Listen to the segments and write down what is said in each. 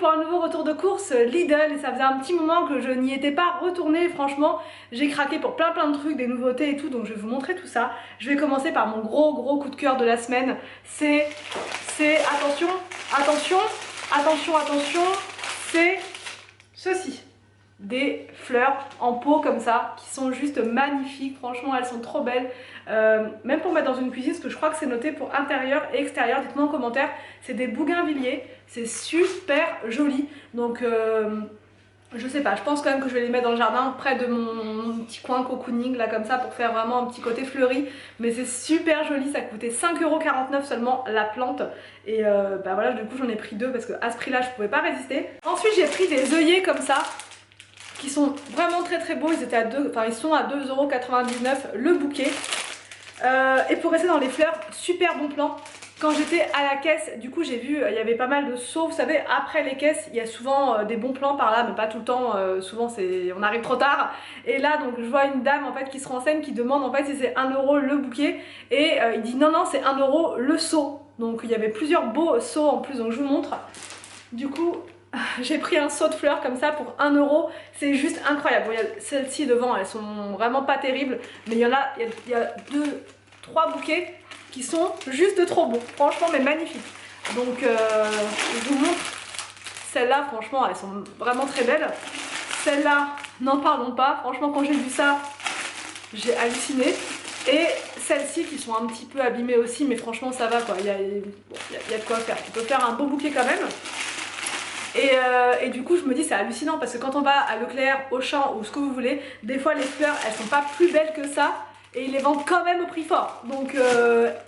pour un nouveau retour de course Lidl et ça faisait un petit moment que je n'y étais pas retournée. Franchement j'ai craqué pour plein de trucs, des nouveautés et tout, donc je vais vous montrer tout ça. Je vais commencer par mon gros coup de cœur de la semaine. C'est attention, c'est ceci. Des fleurs en pot comme ça qui sont juste magnifiques, franchement elles sont trop belles, même pour mettre dans une cuisine, parce que je crois que c'est noté pour intérieur et extérieur. Dites-moi en commentaire. C'est des bougainvilliers, c'est super joli, donc je sais pas, je pense quand même que je vais les mettre dans le jardin près de mon petit coin cocooning là comme ça, pour faire vraiment un petit côté fleuri. Mais c'est super joli, ça coûtait 5,49 € seulement la plante. Et bah voilà, du coup j'en ai pris deux parce qu'à ce prix là je pouvais pas résister. Ensuite j'ai pris des œillets comme ça qui sont vraiment très beaux. Ils sont à 2,99 € le bouquet. Et pour rester dans les fleurs, super bon plan. Quand j'étais à la caisse, du coup j'ai vu il y avait pas mal de seaux. Vous savez, après les caisses il y a souvent des bons plans par là, mais pas tout le temps. Souvent on arrive trop tard. Et là donc je vois une dame en fait qui se renseigne, qui demande en fait si c'est 1 € le bouquet. Et il dit non c'est 1 € le seau. Donc il y avait plusieurs beaux seaux en plus, donc je vous montre. Du coup j'ai pris un seau de fleurs comme ça pour 1 €. C'est juste incroyable. Bon, celles-ci devant, elles sont vraiment pas terribles. Mais il y a 3 bouquets qui sont juste trop beaux. Franchement, mais magnifiques. Donc, je vous montre. Celles-là, franchement, elles sont vraiment très belles. Celles-là, n'en parlons pas. Franchement, quand j'ai vu ça, j'ai halluciné. Et celles-ci qui sont un petit peu abîmées aussi. Mais franchement, ça va quoi. Il y a de quoi faire. On peut faire un beau bouquet quand même. Et du coup je me dis c'est hallucinant parce que quand on va à Leclerc, Auchan ou ce que vous voulez, des fois les fleurs elles sont pas plus belles que ça et ils les vendent quand même au prix fort. Donc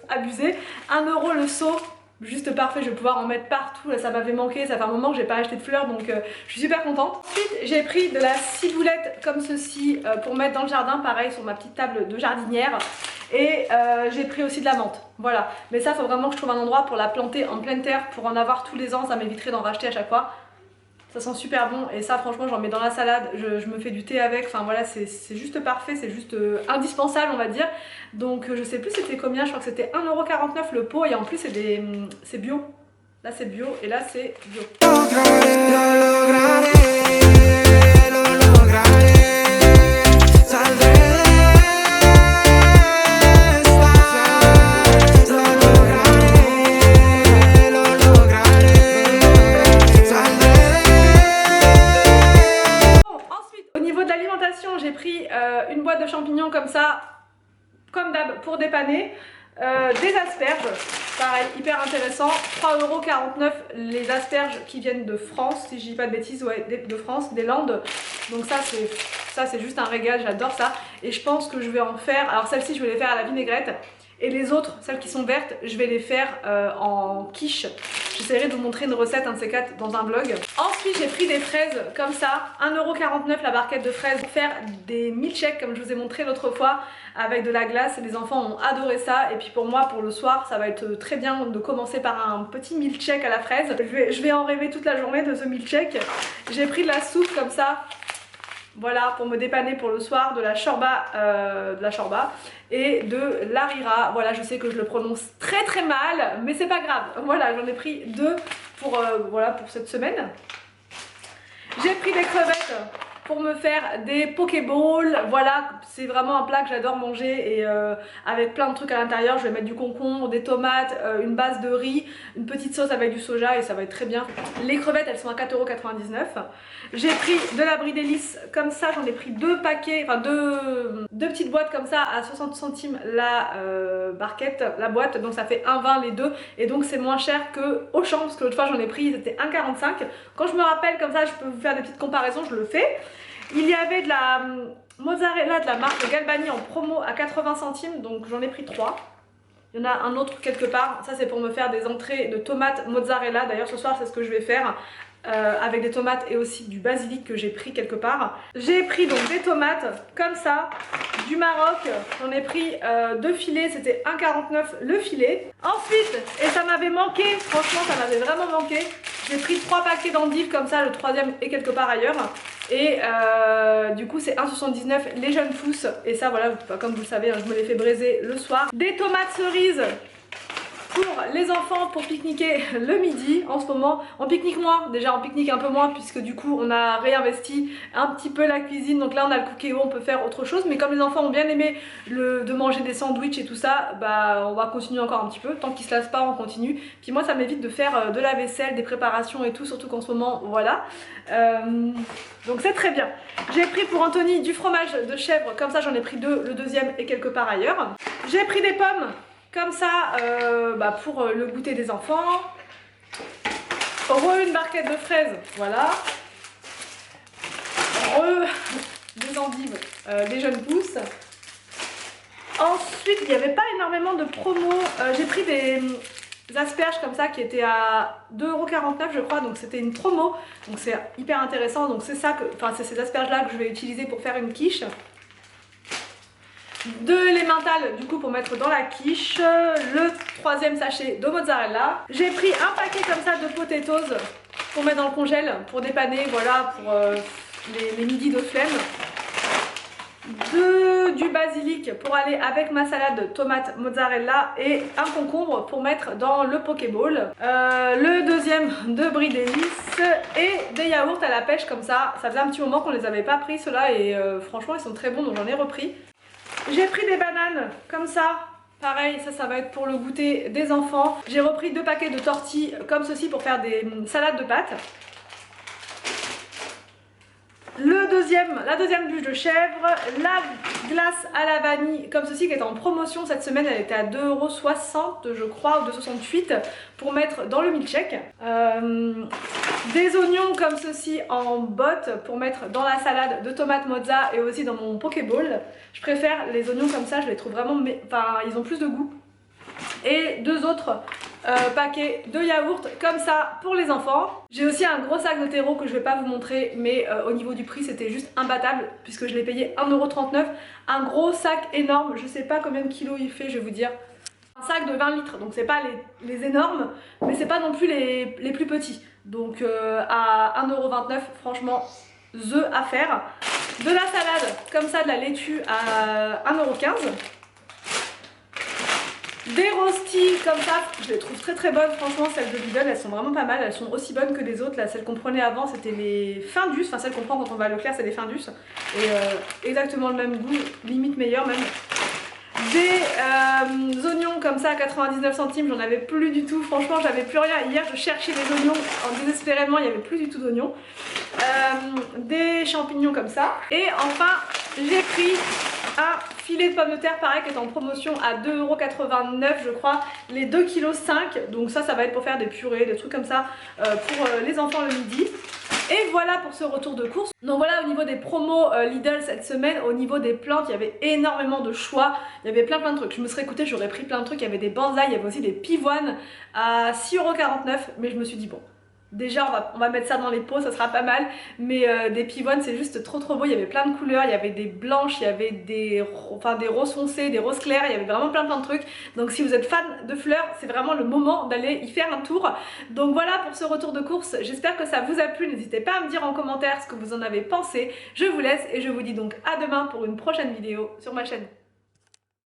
abusé. 1 € le seau, juste parfait, je vais pouvoir en mettre partout. Là ça m'avait manqué, ça fait un moment que j'ai pas acheté de fleurs, donc je suis super contente. Ensuite j'ai pris de la ciboulette comme ceci pour mettre dans le jardin, pareil sur ma petite table de jardinière. Et j'ai pris aussi de la menthe, voilà. Mais ça, faut vraiment que je trouve un endroit pour la planter en pleine terre, pour en avoir tous les ans. Ça m'éviterait d'en racheter à chaque fois. Ça sent super bon et ça franchement j'en mets dans la salade, je me fais du thé avec, enfin voilà, c'est juste parfait, c'est juste indispensable on va dire. Donc je sais plus c'était combien, je crois que c'était 1,49 € le pot et en plus c'est bio. Là c'est bio et là c'est bio. J'ai pris une boîte de champignons comme ça, comme d'hab pour dépanner, des asperges, pareil hyper intéressant, 3,49 € les asperges qui viennent de France, si je dis pas de bêtises, ouais, de France, des Landes. Donc ça c'est juste un régal, j'adore ça. Et je pense que je vais en faire, alors celles-ci je vais les faire à la vinaigrette. Et les autres, celles qui sont vertes, je vais les faire en quiche. J'essaierai de vous montrer une recette, un de ces quatre, dans un vlog. Ensuite, j'ai pris des fraises comme ça, 1,49 € la barquette de fraises, pour faire des milkshakes comme je vous ai montré l'autre fois, avec de la glace. Et les enfants ont adoré ça. Et puis pour moi, pour le soir, ça va être très bien de commencer par un petit milkshake à la fraise. Je vais en rêver toute la journée de ce milkshake. J'ai pris de la soupe comme ça. Voilà, pour me dépanner pour le soir, de la shorba et de l'arira. Voilà, je sais que je le prononce très mal, mais c'est pas grave. Voilà, j'en ai pris deux pour, voilà, pour cette semaine. J'ai pris des crevettes pour me faire des pokéballs. Voilà, c'est vraiment un plat que j'adore manger et avec plein de trucs à l'intérieur. Je vais mettre du concombre, des tomates, une base de riz, une petite sauce avec du soja et ça va être très bien. Les crevettes elles sont à 4,99 €. J'ai pris de la brie d'hélice comme ça, j'en ai pris deux paquets, enfin deux petites boîtes comme ça à 60 centimes la barquette, la boîte, donc ça fait 1,20 € les deux et donc c'est moins cher que Auchan parce que l'autre fois j'en ai pris, c'était 1,45 €. Quand je me rappelle comme ça, je peux vous faire des petites comparaisons, je le fais. Il y avait de la mozzarella de la marque Galbani en promo à 80 centimes, donc j'en ai pris 3. Il y en a un autre quelque part, ça c'est pour me faire des entrées de tomates mozzarella. D'ailleurs ce soir c'est ce que je vais faire. Avec des tomates et aussi du basilic que j'ai pris quelque part. J'ai pris donc des tomates comme ça, du Maroc, j'en ai pris 2 filets, c'était 1,49 € le filet. Ensuite, et ça m'avait manqué, franchement ça m'avait vraiment manqué, j'ai pris 3 paquets d'endives comme ça, le troisième est quelque part ailleurs. Et du coup c'est 1,79 € les jeunes pousses. Et ça voilà, comme vous le savez, je me les fais braiser le soir. Des tomates cerises Pour les enfants, pour pique-niquer le midi, en ce moment, on pique-nique moins. Déjà, on pique-nique un peu moins puisque du coup, on a réinvesti un petit peu la cuisine. Donc là, on a le Cookéo, on peut faire autre chose. Mais comme les enfants ont bien aimé de manger des sandwichs et tout ça, bah on va continuer encore un petit peu. Tant qu'ils se lassent pas, on continue. Puis moi, ça m'évite de faire de la vaisselle, des préparations et tout, surtout qu'en ce moment, voilà. Donc c'est très bien. J'ai pris pour Anthony du fromage de chèvre, comme ça j'en ai pris deux, le deuxième est quelque part ailleurs. J'ai pris des pommes. Comme ça, pour le goûter des enfants. Une barquette de fraises, voilà. Des endives, des jeunes pousses. Ensuite, il n'y avait pas énormément de promos. J'ai pris des asperges comme ça qui étaient à 2,49 € je crois, donc c'était une promo. Donc c'est hyper intéressant. Donc c'est ça, c'est ces asperges là que je vais utiliser pour faire une quiche. De l'emmental du coup pour mettre dans la quiche, le troisième sachet de mozzarella. J'ai pris un paquet comme ça de potatoes pour mettre dans le congèle, pour dépanner, voilà, pour les midis de flemme. Du basilic pour aller avec ma salade tomate mozzarella et un concombre pour mettre dans le pokéball. Le deuxième de brie d'épices et des yaourts à la pêche comme ça. Ça faisait un petit moment qu'on les avait pas pris ceux-là et franchement ils sont très bons donc j'en ai repris. J'ai pris des bananes comme ça, pareil, ça va être pour le goûter des enfants. J'ai repris 2 paquets de tortilles comme ceci pour faire des salades de pâtes. La deuxième bûche de chèvre, la glace à la vanille comme ceci qui est en promotion cette semaine, elle était à 2,60 € je crois ou 2,68 € pour mettre dans le milkshake. Des oignons comme ceci en botte pour mettre dans la salade de tomates mozza et aussi dans mon pokéball. Je préfère les oignons comme ça, je les trouve vraiment, ils ont plus de goût. Et 2 autres paquets de yaourt comme ça pour les enfants. J'ai aussi un gros sac de terreau que je vais pas vous montrer mais au niveau du prix c'était juste imbattable puisque je l'ai payé 1,39 €. Un gros sac énorme, je sais pas combien de kilos il fait, je vais vous dire. Un sac de 20 litres, donc c'est pas les énormes mais c'est pas non plus les plus petits. Donc à 1,29 €, franchement the à faire. De la salade comme ça, de la laitue à 1,15 €. Des rostis comme ça, je les trouve très bonnes, franchement celles de Lidl elles sont vraiment pas mal, elles sont aussi bonnes que les autres, là celles qu'on prenait avant c'était les Findus, enfin celles qu'on prend quand on va à Leclerc c'est les Findus, et exactement le même goût, limite meilleur même. Des oignons comme ça à 99 centimes, j'en avais plus du tout, franchement j'avais plus rien, hier je cherchais des oignons désespérément, il n'y avait plus du tout d'oignons. Des champignons comme ça, et enfin j'ai pris un filet de pommes de terre pareil qui est en promotion à 2,89 € je crois, les 2,5 kg, donc ça va être pour faire des purées, des trucs comme ça pour les enfants le midi. Et voilà pour ce retour de course. Donc voilà au niveau des promos Lidl cette semaine, au niveau des plantes il y avait énormément de choix, il y avait plein de trucs. Je me serais écoutée, j'aurais pris plein de trucs, il y avait des bonsaïs, il y avait aussi des pivoines à 6,49 €, mais je me suis dit bon, déjà on va mettre ça dans les pots, ça sera pas mal, mais des pivoines c'est juste trop beau, il y avait plein de couleurs, il y avait des blanches, il y avait des roses foncées, des roses claires, il y avait vraiment plein de trucs. Donc si vous êtes fan de fleurs, c'est vraiment le moment d'aller y faire un tour. Donc voilà pour ce retour de course, j'espère que ça vous a plu, n'hésitez pas à me dire en commentaire ce que vous en avez pensé. Je vous laisse et je vous dis donc à demain pour une prochaine vidéo sur ma chaîne.